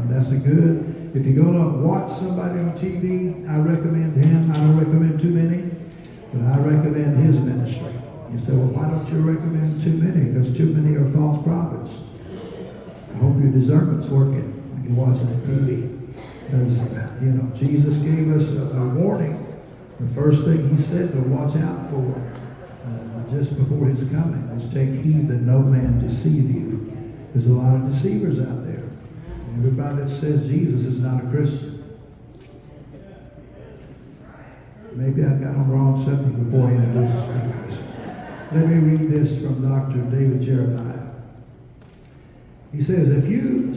That's a good, if you're going to watch somebody on TV, I recommend him. I don't recommend too many, but I recommend his ministry. You say, well, why don't you recommend too many? Because too many are false prophets. I hope your discernment's working when you're watching the TV. Because, Jesus gave us a warning. The first thing he said to watch out for just before his coming is take heed that no man deceive you. There's a lot of deceivers out there. Everybody that says Jesus is not a Christian. Maybe I got on the wrong subject before I introduced the speakers. Let me read this from Dr. David Jeremiah. He says, if you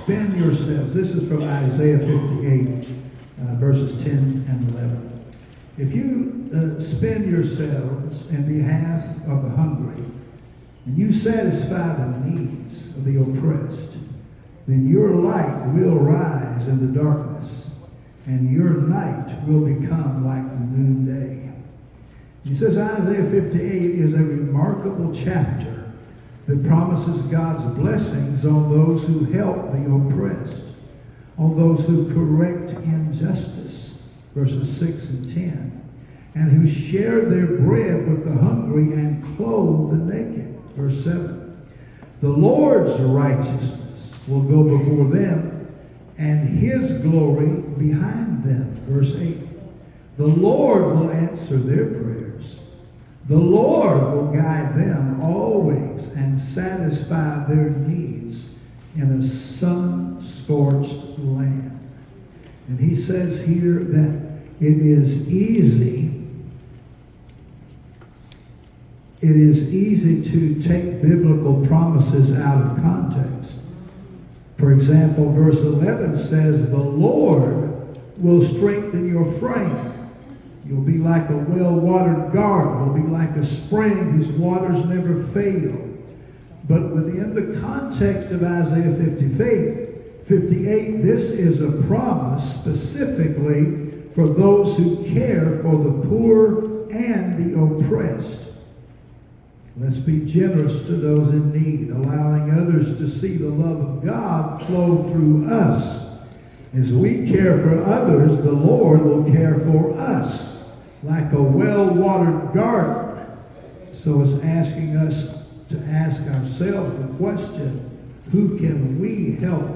spend yourselves, this is from Isaiah 58, verses 10 and 11. If you spend yourselves in behalf of the hungry, and you satisfy the needs of the oppressed, then your light will rise in the darkness, and your night will become like the noonday. He says Isaiah 58 is a remarkable chapter that promises God's blessings on those who help the oppressed, on those who correct injustice, verses 6 and 10, and who share their bread with the hungry and clothe the naked, verse 7. The Lord's righteousness will go before them, and his glory behind them, verse 8. The Lord will answer their prayers. The Lord will guide them always and satisfy their needs in a sun-scorched land. And he says here that it is easy to take biblical promises out of context. For example, verse 11 says, the Lord will strengthen your frame. You'll be like a well-watered garden. You'll be like a spring whose waters never fail. But within the context of Isaiah 58, this is a promise specifically for those who care for the poor and the oppressed. Let's be generous to those in need, allowing others to see the love of God flow through us. As we care for others, the Lord will care for us like a well-watered garden. So it's asking us to ask ourselves the question, who can we help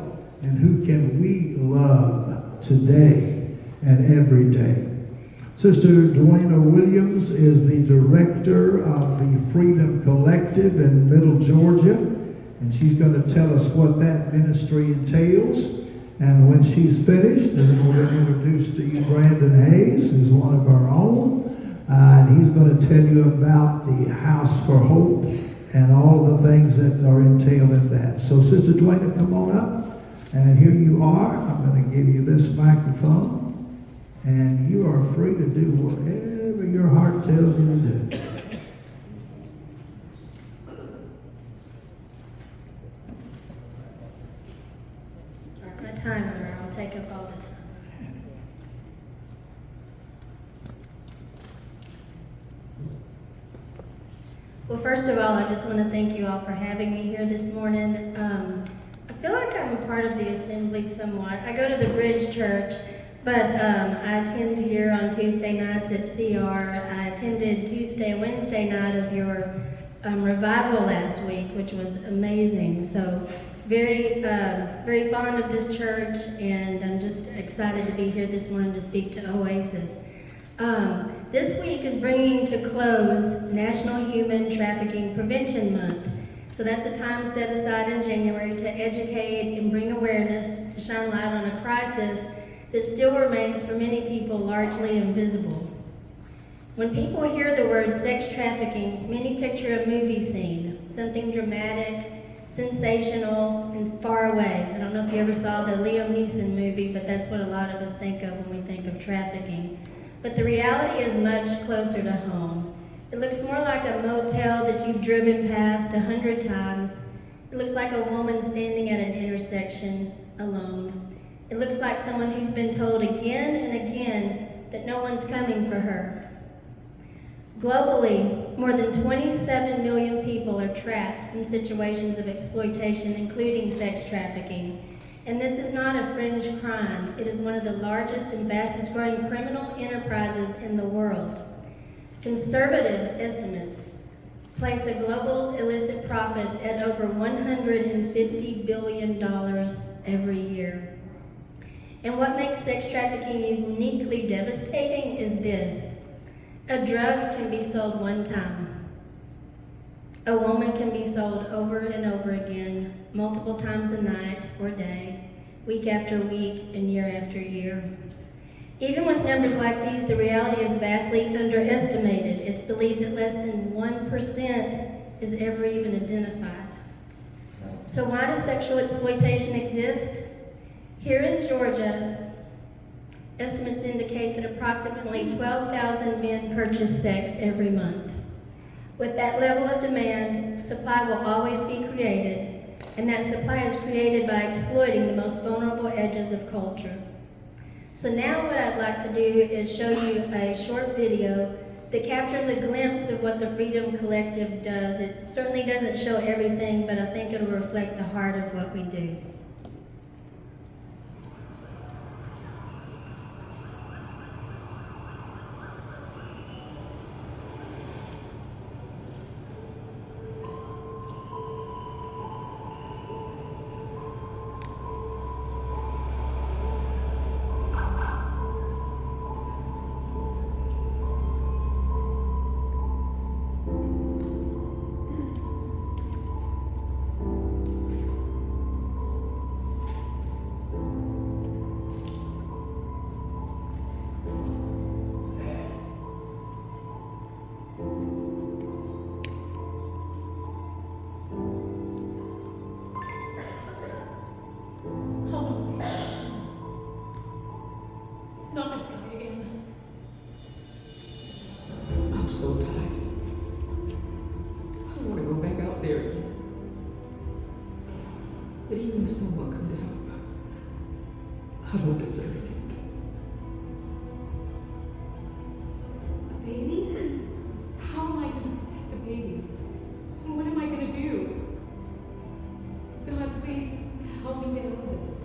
and who can we love today and every day? Sister Dwana Williams is the director of the Freedom Collective in Middle Georgia, and she's going to tell us what that ministry entails. And when she's finished, then we're going to introduce to you Brandon Hayes, who's one of our own, and he's going to tell you about the House for Hope and all the things that are entailed in that. So Sister Dwana, come on up, and here you are. I'm going to give you this microphone. And you are free to do whatever your heart tells you to do. My timer, I'll take up all the time. Well, first of all, I just want to thank you all for having me here this morning. I feel like I'm a part of the assembly somewhat. I go to the Bridge Church. But I attend here on Tuesday nights at CR. I attended Tuesday and Wednesday night of your revival last week, which was amazing. So very fond of this church, and I'm just excited to be here this morning to speak to OASIS. This week is bringing to close National Human Trafficking Prevention Month. So that's a time set aside in January to educate and bring awareness, to shine light on a crisis that still remains for many people largely invisible. When people hear the word sex trafficking, many picture a movie scene, something dramatic, sensational, and far away. I don't know if you ever saw the Liam Neeson movie, but that's what a lot of us think of when we think of trafficking. But the reality is much closer to home. It looks more like a motel that you've driven past 100 times. It looks like a woman standing at an intersection alone. It looks like someone who's been told again and again that no one's coming for her. Globally, more than 27 million people are trapped in situations of exploitation, including sex trafficking. And this is not a fringe crime. It is one of the largest and fastest growing criminal enterprises in the world. Conservative estimates place the global illicit profits at over $150 billion every year. And what makes sex trafficking uniquely devastating is this. A drug can be sold one time. A woman can be sold over and over again, multiple times a night or day, week after week, and year after year. Even with numbers like these, the reality is vastly underestimated. It's believed that less than 1% is ever even identified. So why does sexual exploitation exist? Here in Georgia, estimates indicate that approximately 12,000 men purchase sex every month. With that level of demand, supply will always be created, and that supply is created by exploiting the most vulnerable edges of culture. So now what I'd like to do is show you a short video that captures a glimpse of what the Freedom Collective does. It certainly doesn't show everything, but I think it'll reflect the heart of what we do. I don't deserve it. A baby? How am I going to protect a baby? What am I going to do? God, please help me get over this.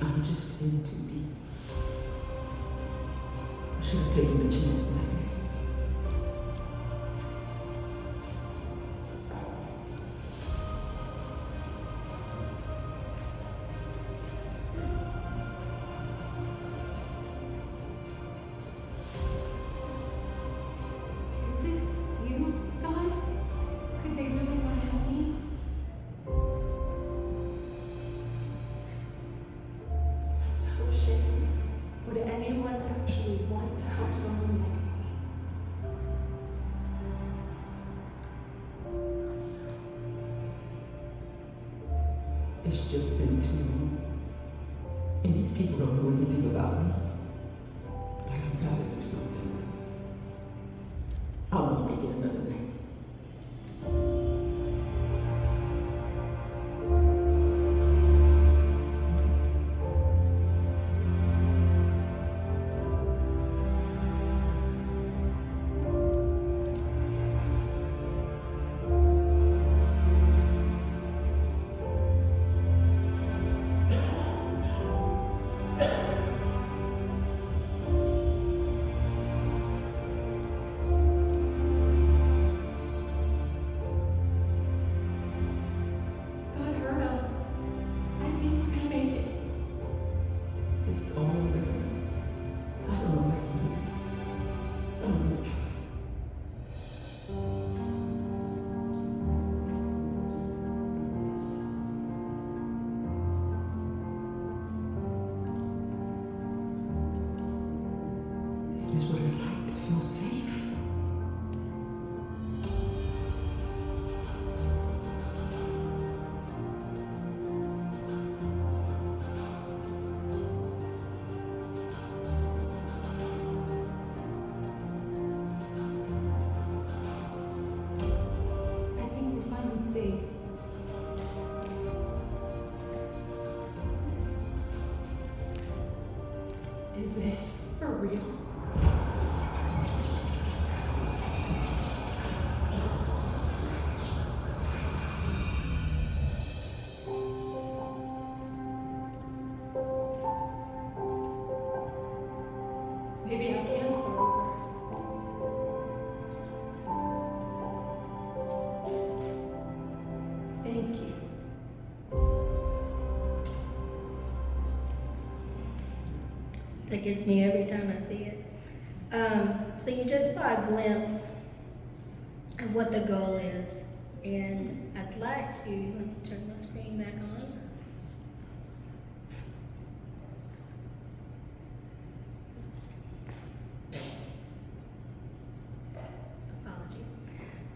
I'm just in too deep. I should have taken the chance back. Is this you, God? Could they really want to help me? I'm so ashamed. Would anyone actually want to help someone like me? It's just been too long. And these people don't know anything about me. But I've got to do something else. I won't make it another day. that gets me every time I see it. So you just saw a glimpse of what the goal is. And I'd like to, let me turn my screen back on.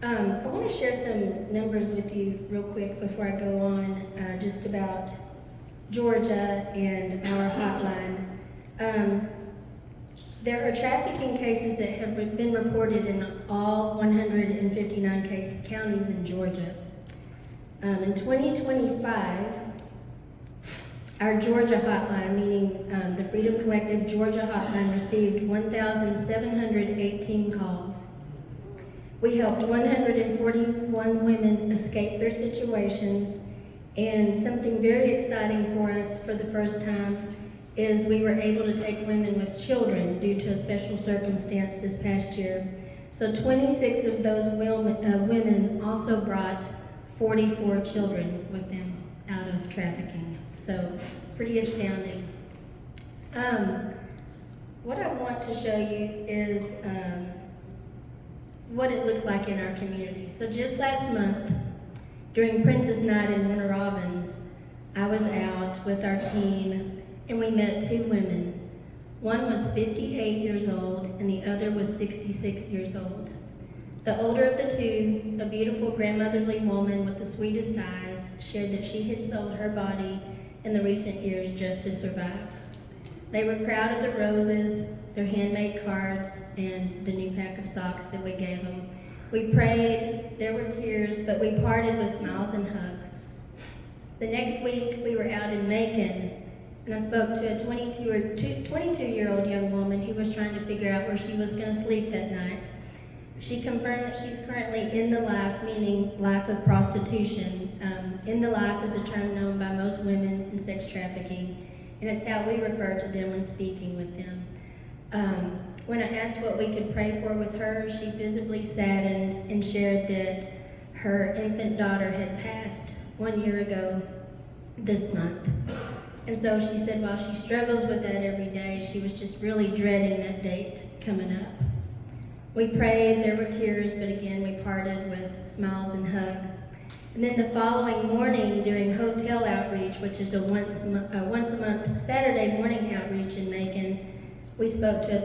Apologies. I want to share some numbers with you real quick before I go on, just about Georgia and our hotline. There are trafficking cases that have been reported in all 159 counties in Georgia. In 2025, our Georgia hotline, meaning the Freedom Collective Georgia hotline, received 1,718 calls. We helped 141 women escape their situations, and something very exciting for us for the first time is we were able to take women with children due to a special circumstance this past year. So 26 of those women also brought 44 children with them out of trafficking. So pretty astounding. What I want to show you is what it looks like in our community. So just last month, during Princess Night in Warner Robins, I was out with our team and we met two women. One was 58 years old and the other was 66 years old. The older of the two, a beautiful grandmotherly woman with the sweetest eyes, shared that she had sold her body in the recent years just to survive. They were proud of the roses, their handmade cards, and the new pack of socks that we gave them. We prayed, there were tears, but we parted with smiles and hugs. The next week, we were out in Macon, and I spoke to a 22-year-old young woman who was trying to figure out where she was going to sleep that night. She confirmed that she's currently in the life, meaning life of prostitution. In the life is a term known by most women in sex trafficking, and it's how we refer to them when speaking with them. When I asked what we could pray for with her, she visibly saddened and shared that her infant daughter had passed 1 year ago this month. And so she said while she struggles with that every day, she was just really dreading that date coming up. We prayed, there were tears, but again we parted with smiles and hugs. And then the following morning during hotel outreach, which is a once a month Saturday morning outreach in Macon, we spoke to a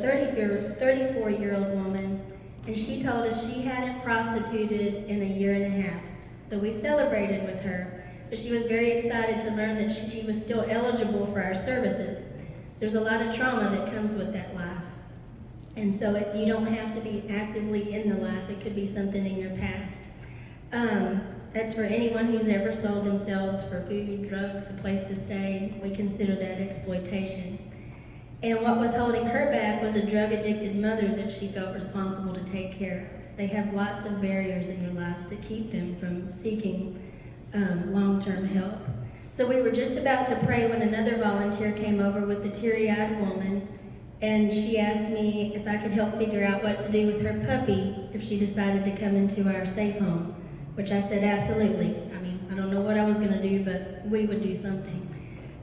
34-year-old woman, and she told us she hadn't prostituted in 1.5 years. So we celebrated with her. But she was very excited to learn that she was still eligible for our services. There's a lot of trauma that comes with that life. And so you don't have to be actively in the life. It could be something in your past. That's for anyone who's ever sold themselves for food, drugs, a place to stay. We consider that exploitation. And what was holding her back was a drug-addicted mother that she felt responsible to take care of. They have lots of barriers in their lives that keep them from seeking long-term help. So we were just about to pray when another volunteer came over with a teary-eyed woman, and she asked me if I could help figure out what to do with her puppy if she decided to come into our safe home, which I said absolutely. I mean, I don't know what I was going to do, but we would do something.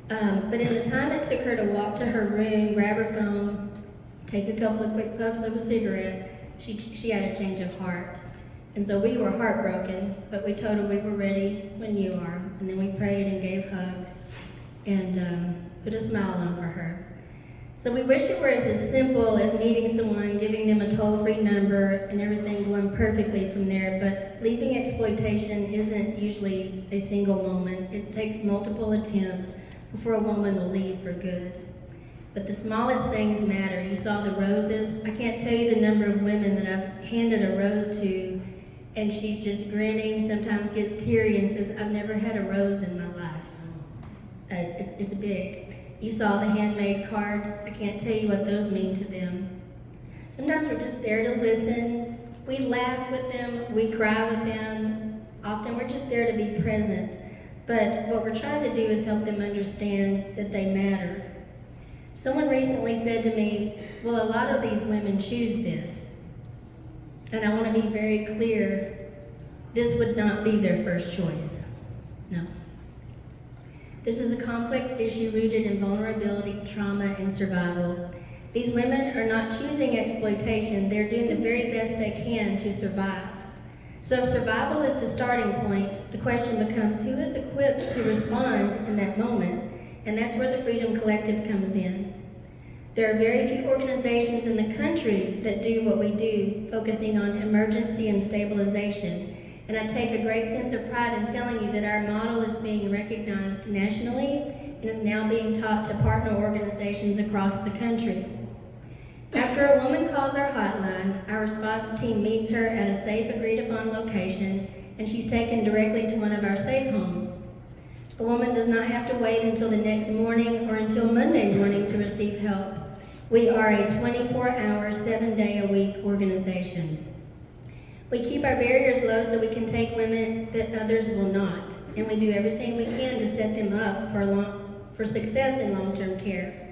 But in the time it took her to walk to her room, grab her phone, take a couple of quick puffs of a cigarette, she had a change of heart. And so we were heartbroken, but we told her we were ready when you are. And then we prayed and gave hugs and put a smile on for her. So we wish it were as simple as meeting someone, giving them a toll-free number, and everything going perfectly from there. But leaving exploitation isn't usually a single moment. It takes multiple attempts before a woman will leave for good. But the smallest things matter. You saw the roses. I can't tell you the number of women that I've handed a rose to, and she's just grinning, sometimes gets teary and says, I've never had a rose in my life. It's big. You saw the handmade cards. I can't tell you what those mean to them. Sometimes we're just there to listen. We laugh with them. We cry with them. Often we're just there to be present. But what we're trying to do is help them understand that they matter. Someone recently said to me, well, a lot of these women choose this. And I want to be very clear, this would not be their first choice. No. This is a complex issue rooted in vulnerability, trauma, and survival. These women are not choosing exploitation, they're doing the very best they can to survive. So if survival is the starting point, the question becomes who is equipped to respond in that moment? And that's where the Freedom Collective comes in. There are very few organizations in the country that do what we do, focusing on emergency and stabilization. And I take a great sense of pride in telling you that our model is being recognized nationally and is now being taught to partner organizations across the country. After a woman calls our hotline, our response team meets her at a safe agreed-upon location, and she's taken directly to one of our safe homes. A woman does not have to wait until the next morning or until Monday morning to receive help. We are a 24-hour, 7-day-a-week organization. We keep our barriers low so we can take women that others will not, and we do everything we can to set them up for success in long-term care.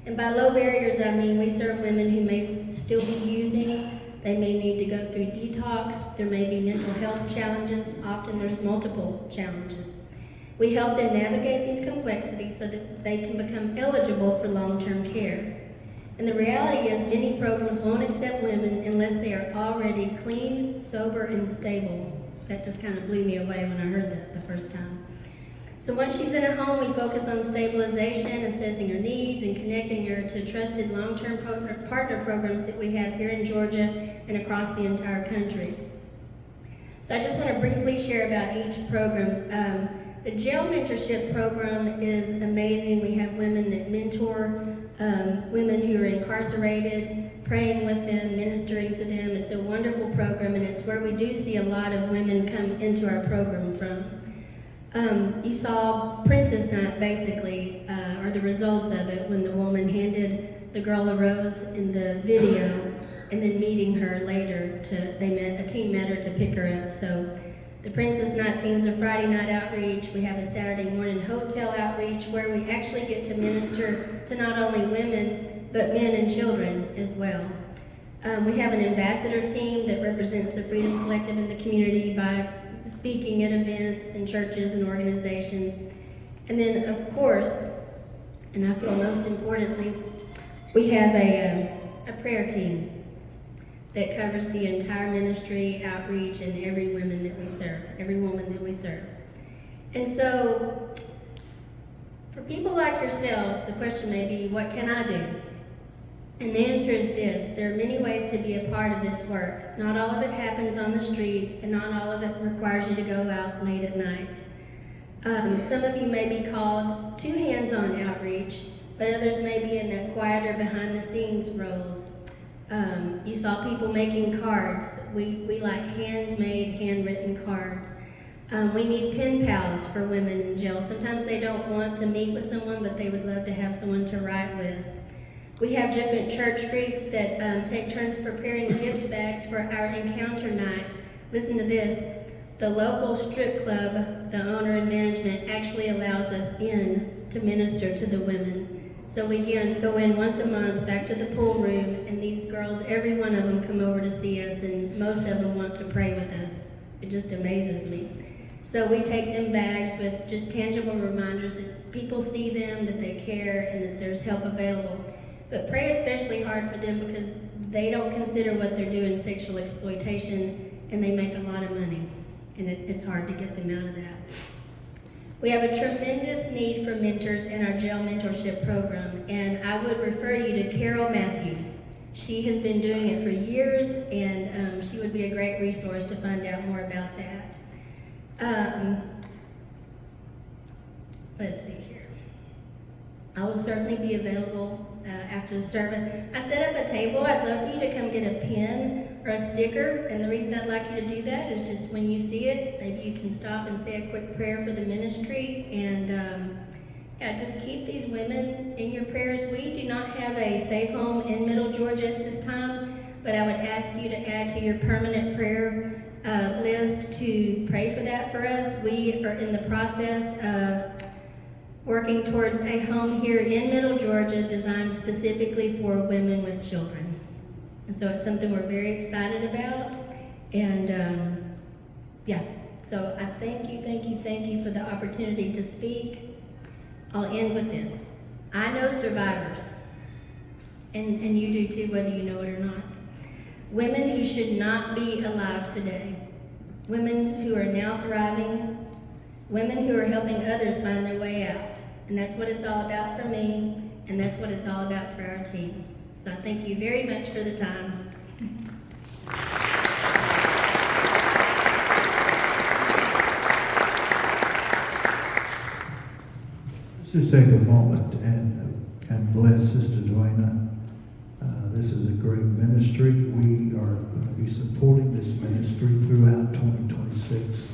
And by low barriers, I mean we serve women who may still be using, they may need to go through detox, there may be mental health challenges, often there's multiple challenges. We help them navigate these complexities so that they can become eligible for long-term care. And the reality is many programs won't accept women unless they are already clean, sober, and stable. That just kind of blew me away when I heard that the first time. So once she's in a home, we focus on stabilization, assessing her needs, and connecting her to trusted long-term partner programs that we have here in Georgia and across the entire country. So I just want to briefly share about each program. The jail mentorship program is amazing. We have women that mentor women who are incarcerated, praying with them, ministering to them. It's a wonderful program, and it's where we do see a lot of women come into our program from. You saw Princess Night, basically, or the results of it, when the woman handed the girl a rose in the video, and then meeting her later, a team met her to pick her up. So the Princess Night teams are Friday night outreach. We have a Saturday morning hotel outreach where we actually get to minister to not only women, but men and children as well. We have an ambassador team that represents the Freedom Collective in the community by speaking at events and churches and organizations. And then, of course, and I feel most importantly, we have a prayer team that covers the entire ministry, outreach, and every woman that we serve. And so, for people like yourselves, the question may be, what can I do? And the answer is this: there are many ways to be a part of this work. Not all of it happens on the streets, and not all of it requires you to go out late at night. Some of you may be called to hands-on outreach, but others may be in the quieter behind-the-scenes roles. You saw people making cards. We like handmade, handwritten cards. We need pen pals for women in jail. Sometimes they don't want to meet with someone, but they would love to have someone to write with. We have different church groups that take turns preparing gift bags for our encounter night. Listen to this. The local strip club, the owner and management, actually allows us in to minister to the women. So we go in once a month back to the pool room, and these girls, every one of them come over to see us, and most of them want to pray with us. It just amazes me. So we take them bags with just tangible reminders that people see them, that they care, and that there's help available. But pray especially hard for them because they don't consider what they're doing sexual exploitation, and they make a lot of money, and it's hard to get them out of that. We have a tremendous need for mentors in our jail mentorship program, and I would refer you to Carol Matthews. She has been doing it for years, and she would be a great resource to find out more about that. Let's see here. I will certainly be available after the service. I set up a table. I'd love for you to come get a pen or a sticker, and the reason I'd like you to do that is just when you see it, maybe you can stop and say a quick prayer for the ministry, and just keep these women in your prayers. We do not have a safe home in Middle Georgia at this time, but I would ask you to add to your permanent prayer list to pray for that for us. We are in the process of working towards a home here in Middle Georgia designed specifically for women with children. And so it's something we're very excited about. And so I thank you for the opportunity to speak. I'll end with this. I know survivors. and you do too, whether you know it or not. Women who should not be alive today. Women who are now thriving. Women who are helping others find their way out. And that's what it's all about for me, and that's what it's all about for our team. So I thank you very much for the time. Let's just take a moment and bless Sister Dwana. This is a great ministry. We are going to be supporting this ministry throughout 2026.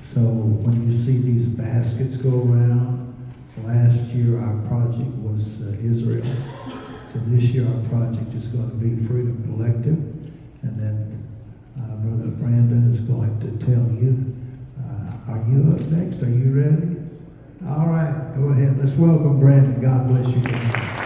So when you see these baskets go around, last year our project was Israel. So this year our project is going to be Freedom Collective. And then Brother Brandon is going to tell you, are you up next? Are you ready? All right, go ahead. Let's welcome Brandon. God bless you.